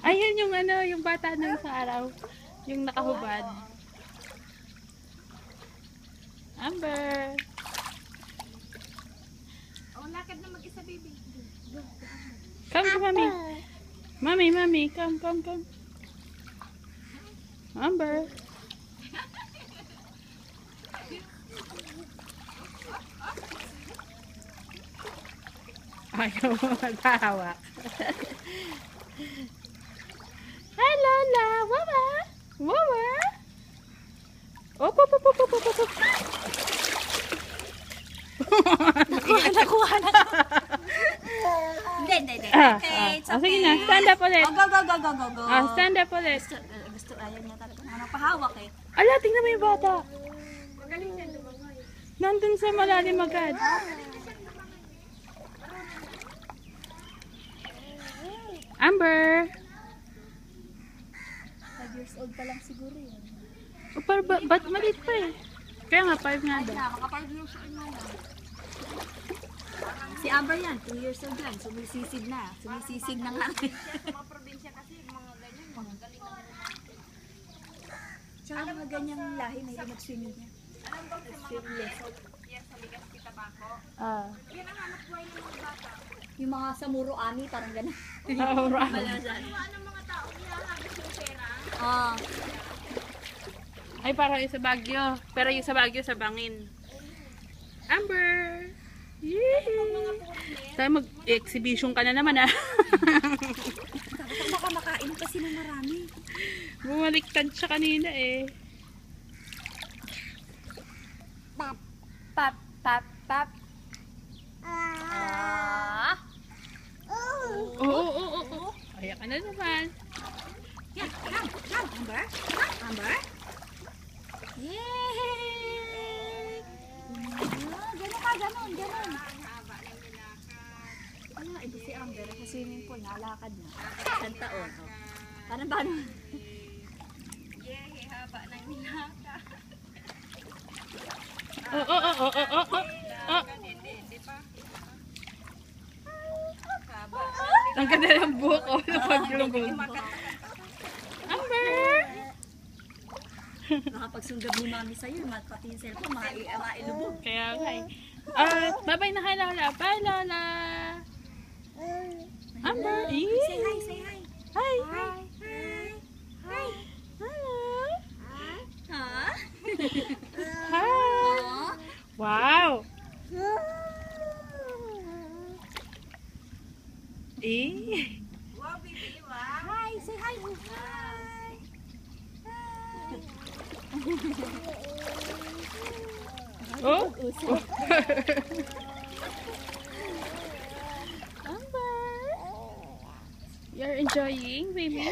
Ayan yung ano, yung bata nung sa araw. Yung nakahubad. Amber. Oh, lakad na mag-isa, baby. Go. Come to mommy. Mommy, come. Amber. Ayaw mo matahawak. Hi, Lola. Wawa. Op. Nakuha na. Hindi. Okay, it's okay. Sige na, stand up ulit. Oh, go. Stand up ulit. Gusto, ayaw niya talaga. Pahawak eh. Ala, tingnan mo yung bata. Nandun sa malalim agad. Amber. 5 years old pa lang siguro yun. O, pero ba't maliit pa eh? Kaya nga, 5 nga daw. Maka 5 years old na lang. Si Amber yan, 2 years old yan. Sumisisig na. Sumisisig na nga. Sa mga probinsya kasi, mga ganyan, mga galing na. Tsaka mga ganyang lahi, may mag-swimming yan. Alam ko sa mga yan sa ligas kita bako. Yan ang anak buhay ng mga bata. Yung mga samuro ani, parang gano'n. Malasan. Anong mga tao nilahabis yung pera? Ay, parang yung sa Baguio. Pero yung sa Baguio, sa Bangin. Amber! Yay! Tayo mag-exhibition ka na naman Baka makain kasi ng marami. Bumaliktad siya kanina eh. Pap. Oo. Kaya ka na naman. Yan, Amber? Amber? Yay! Ganon. Wala, ito si Amber. Sa swimming pool, nalakad na. 10 taon. Paano? Yay, haba ng nilakad. Hindi pa. Ang ganda ng buhok ko. Napaglubog. Amber! Nakapagsunggab ni mami sa'yo, pati yung cellphone, mailubog. Kaya nga eh. Bye-bye na kay Lola. Bye, Lola! Amber! Say hi. Hi! Hello! Ha? Hi! Wow! Wow, baby, wow! Hi! Say hi! Oh! Amber! You're enjoying, baby?